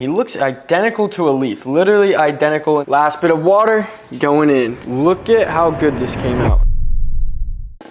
He looks identical to a leaf, literally identical. Last bit of water going in. Look at how good this came out.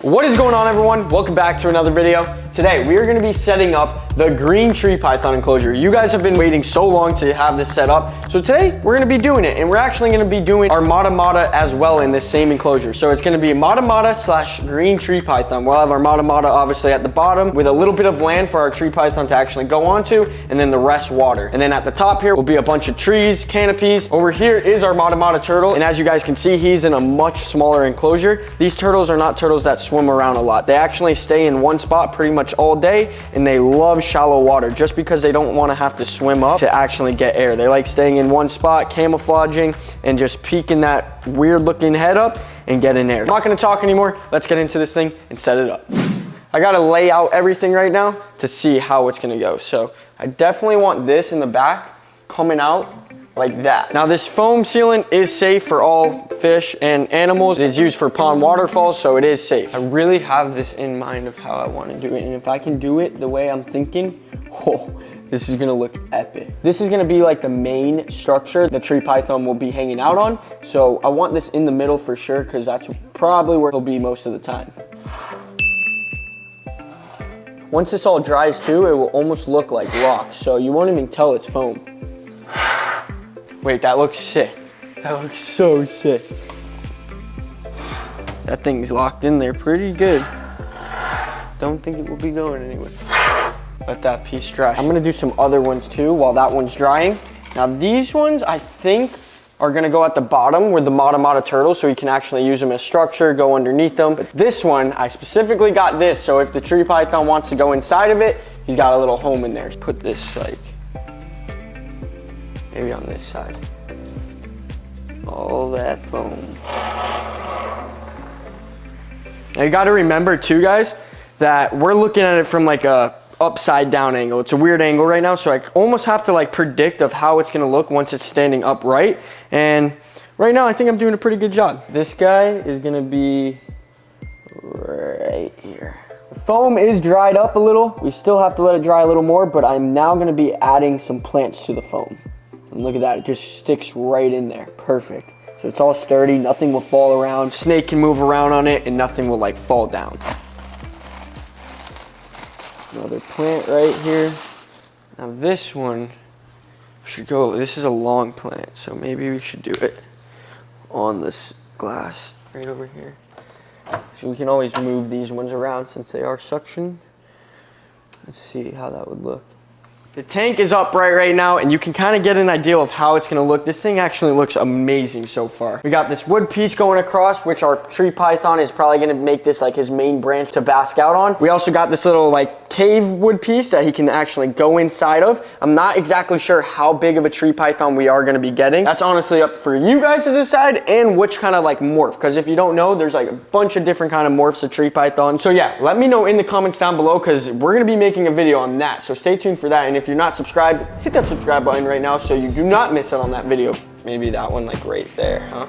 What is going on, everyone? Welcome back to another video. Today, we are gonna be setting up the green tree python enclosure. You guys have been waiting so long to have this set up. So today, we're gonna be doing it, and we're actually gonna be doing our Mata Mata as well in this same enclosure. So it's gonna be Mata Mata / green tree python. We'll have our Mata Mata obviously at the bottom with a little bit of land for our tree python to actually go onto, and then the rest water. And then at the top here will be a bunch of trees, canopies. Over here is our Mata Mata turtle, and as you guys can see, he's in a much smaller enclosure. These turtles are not turtles that swim around a lot. They actually stay in one spot pretty much all day, and they love shallow water just because they don't want to have to swim up to actually get air. They like staying in one spot, camouflaging, and just peeking that weird looking head up and getting air. I'm not going to talk anymore. Let's get into this thing and set it up. I got to lay out everything right now to see how it's going to go. So I definitely want this in the back coming out like that. Now this foam sealant is safe for all fish and animals. It is used for pond waterfalls, so it is safe. I really have this in mind of how I want to do it, and if I can do it the way I'm thinking, oh, this is gonna look epic. This is gonna be like the main structure the tree python will be hanging out on, so I want this in the middle for sure, because that's probably where he'll be most of the time. Once this all dries too, it will almost look like rock, so you won't even tell it's foam. Wait, that looks sick. That looks so sick. That thing's locked in there pretty good. Don't think it will be going anywhere. Let that piece dry. I'm gonna do some other ones too while that one's drying. Now these ones I think are gonna go at the bottom with the Mata Mata turtles, so you can actually use them as structure, go underneath them. But this one, I specifically got this, so if the tree python wants to go inside of it, he's got a little home in there. Put this like, maybe on this side. All that foam. Now you gotta remember too, guys, that we're looking at it from like a upside down angle. It's a weird angle right now, so I almost have to like predict of how it's gonna look once it's standing upright. And right now I think I'm doing a pretty good job. This guy is gonna be right here. The foam is dried up a little. We still have to let it dry a little more, but I'm now gonna be adding some plants to the foam. And look at that, it just sticks right in there, perfect. So it's all sturdy, nothing will fall around. Snake can move around on it and nothing will like fall down. Another plant right here. Now this one should go, this is a long plant, so maybe we should do it on this glass right over here. So we can always move these ones around since they are suction. Let's see how that would look. The tank is upright right now, and you can kind of get an idea of how it's gonna look. This thing actually looks amazing so far. We got this wood piece going across, which our tree python is probably gonna make this like his main branch to bask out on. We also got this little like cave wood piece that he can actually go inside of. I'm not exactly sure how big of a tree python we are gonna be getting. That's honestly up for you guys to decide, and which kind of like morph, because if you don't know, there's like a bunch of different kind of morphs of tree python. So yeah, let me know in the comments down below, because we're gonna be making a video on that, so stay tuned for that. And if you're not subscribed, hit that subscribe button right now so you do not miss out on that video. Maybe that one like right there, huh?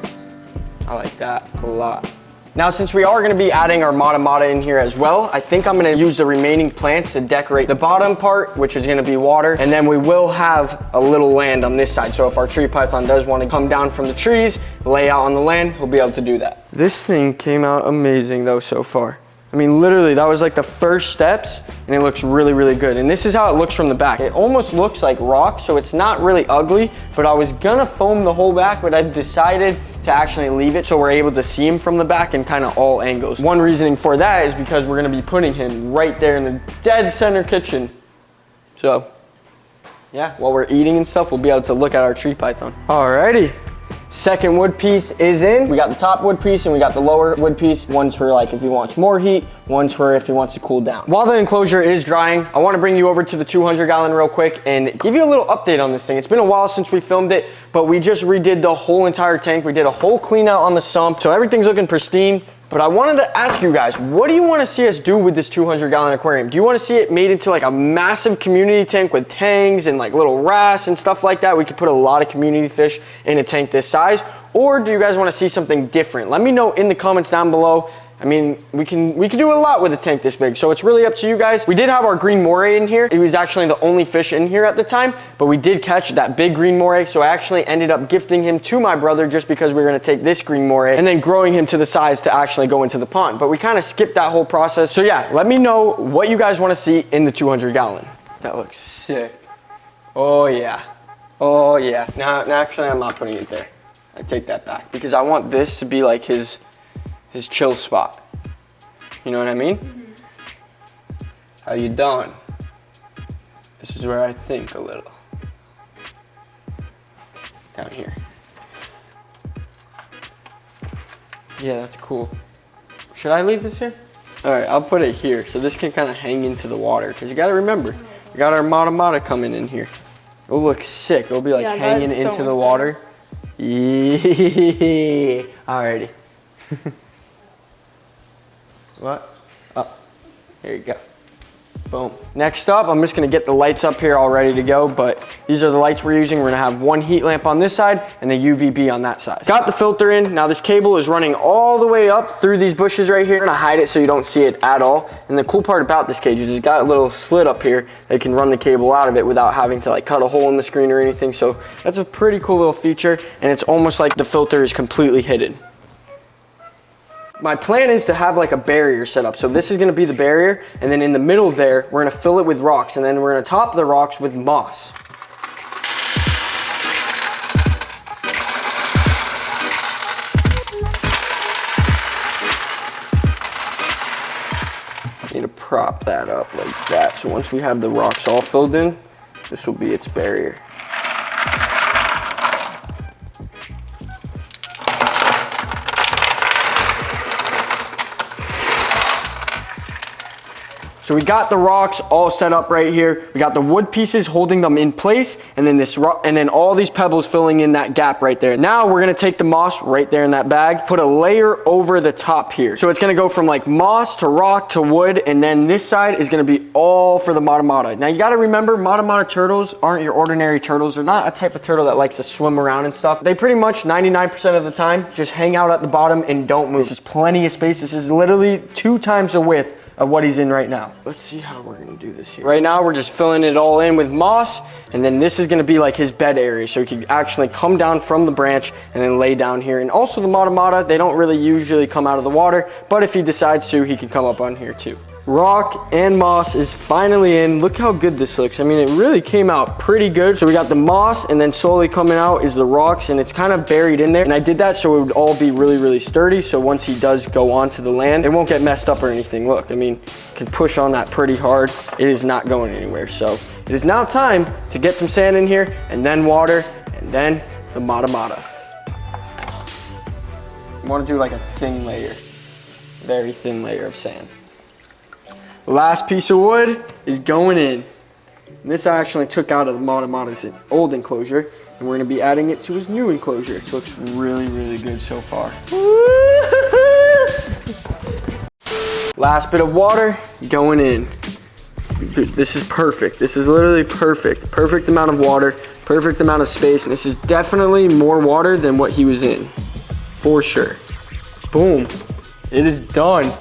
I like that a lot. Now since we are going to be adding our Mata Mata in here as well, I think I'm going to use the remaining plants to decorate the bottom part, which is going to be water, and then we will have a little land on this side. So if our tree python does want to come down from the trees, lay out on the land, he'll be able to do that. This thing came out amazing though so far. I mean, literally, that was like the first steps, and it looks really, really good. And this is how it looks from the back. It almost looks like rock, so it's not really ugly, but I was gonna foam the whole back, but I decided to actually leave it so we're able to see him from the back in kind of all angles. One reasoning for that is because we're gonna be putting him right there in the dead center kitchen. So, yeah, while we're eating and stuff, we'll be able to look at our tree python. Alrighty. Second wood piece is in. We got the top wood piece and we got the lower wood piece. One's for like if he wants more heat, one's for if he wants to cool down. While the enclosure is drying, I want to bring you over to the 200 gallon real quick and give you a little update on this thing. It's been a while since we filmed it, but we just redid the whole entire tank. We did a whole clean out on the sump, so everything's looking pristine. But I wanted to ask you guys, what do you want to see us do with this 200 gallon aquarium? Do you want to see it made into like a massive community tank with tangs and like little wrasse and stuff like that? We could put a lot of community fish in a tank this size. Or do you guys want to see something different? Let me know in the comments down below. I mean, we can do a lot with a tank this big, so it's really up to you guys. We did have our green moray in here. It was actually the only fish in here at the time, but we did catch that big green moray, so I actually ended up gifting him to my brother just because we were gonna take this green moray and then growing him to the size to actually go into the pond. But we kind of skipped that whole process. So yeah, let me know what you guys wanna see in the 200 gallon. That looks sick. Oh yeah. Oh yeah. Now actually I'm not putting it there. I take that back because I want this to be like his chill spot. You know what I mean? Mm-hmm. How you doing? This is where I think a little. Down here. Yeah, that's cool. Should I leave this here? All right, I'll put it here so this can kind of hang into the water because you got to remember, we got our mata coming in here. It'll look sick. It'll be like hanging into the water. Yeah. Alrighty. What? Oh, here you go. Boom. Next up, I'm just gonna get the lights up here all ready to go, but these are the lights we're using. We're gonna have one heat lamp on this side and the UVB on that side. Got the filter in. Now this cable is running all the way up through these bushes right here. I'm gonna hide it so you don't see it at all. And the cool part about this cage is it's got a little slit up here that can run the cable out of it without having to like cut a hole in the screen or anything. So that's a pretty cool little feature, and it's almost like the filter is completely hidden. My plan is to have like a barrier set up. So this is gonna be the barrier, and then in the middle there, we're gonna fill it with rocks, and then we're gonna top the rocks with moss. Need to prop that up like that. So once we have the rocks all filled in, this will be its barrier. So we got the rocks all set up right here. We got the wood pieces holding them in place, and then this rock, and then all these pebbles filling in that gap right there. Now we're gonna take the moss right there in that bag, put a layer over the top here. So it's gonna go from like moss to rock to wood, and then this side is gonna be all for the mata. Now you gotta remember, mata turtles aren't your ordinary turtles. They're not a type of turtle that likes to swim around and stuff. They pretty much 99% of the time just hang out at the bottom and don't move. This is plenty of space. This is literally 2 times the width of what he's in right now. Let's see how we're gonna do this here. Right now, we're just filling it all in with moss, and then this is gonna be like his bed area, so he can actually come down from the branch and then lay down here. And also the mata, they don't really usually come out of the water, but if he decides to, he can come up on here too. Rock and moss is finally in. Look how good this looks. I mean, it really came out pretty good. So we got the moss, and then slowly coming out is the rocks, and it's kind of buried in there. And I did that so it would all be really, really sturdy. So once he does go onto the land, it won't get messed up or anything. Look, I mean, can push on that pretty hard. It is not going anywhere. So it is now time to get some sand in here, and then water, and then the mata. You want to do like a thin layer, very thin layer of sand. Last piece of wood is going in. And this I actually took out of the mata's old enclosure, and we're gonna be adding it to his new enclosure. It looks really, really good so far. Last bit of water going in. Dude, this is perfect. This is literally perfect. Perfect amount of water, perfect amount of space. And this is definitely more water than what he was in, for sure. Boom, it is done.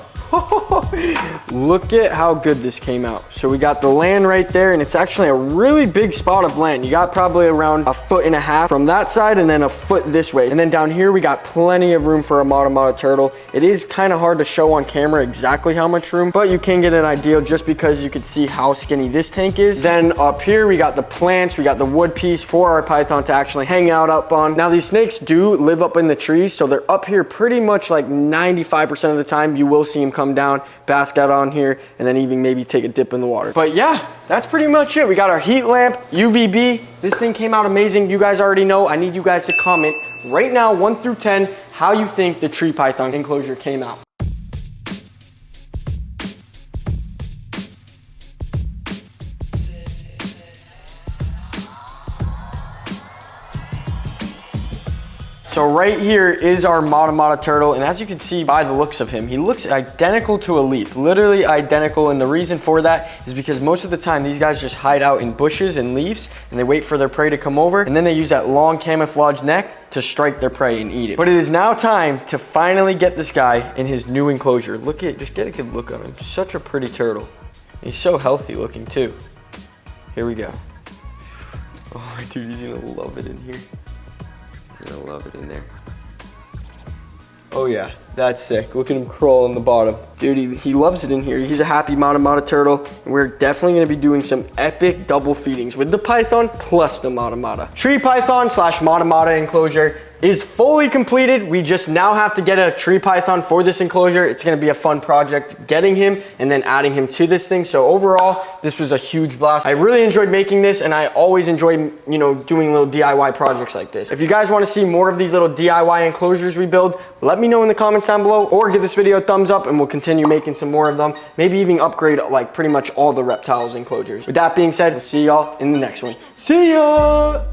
Look at how good this came out. So we got the land right there, and it's actually a really big spot of land. You got probably around 1.5 feet from that side, and then a foot this way. And then down here, we got plenty of room for a mata turtle. It is kind of hard to show on camera exactly how much room, but you can get an idea just because you can see how skinny this tank is. Then up here, we got the plants, we got the wood piece for our python to actually hang out up on. Now these snakes do live up in the trees, so they're up here pretty much like 95% of the time. You will see them come down, bask out on here, and then even maybe take a dip in the water. But yeah, that's pretty much it. We got our heat lamp, UVB. This thing came out amazing. You guys already know. I need you guys to comment right now, 1 through 10, how you think the tree python enclosure came out. So right here is our Mata turtle, and as you can see by the looks of him, he looks identical to a leaf, literally identical, and the reason for that is because most of the time these guys just hide out in bushes and leaves, and they wait for their prey to come over, and then they use that long camouflage neck to strike their prey and eat it. But it is now time to finally get this guy in his new enclosure. Look at, just get a good look at him. Such a pretty turtle. He's so healthy looking too. Here we go. Oh, dude, he's gonna love it in here. He's gonna love it in there. Oh yeah, that's sick. Look at him crawl on the bottom. Dude, he loves it in here. He's a happy Mata turtle. And we're definitely gonna be doing some epic double feedings with the python plus the Mata. Tree python slash Mata enclosure is fully completed. We just now have to get a tree python for this enclosure. It's gonna be a fun project getting him and then adding him to this thing. So overall, this was a huge blast. I really enjoyed making this, and I always enjoy, you know, doing little DIY projects like this. If you guys wanna see more of these little DIY enclosures we build, let me know in the comments down below, or give this video a thumbs up and we'll continue making some more of them. Maybe even upgrade like pretty much all the reptiles enclosures. With that being said, we'll see y'all in the next one. See ya!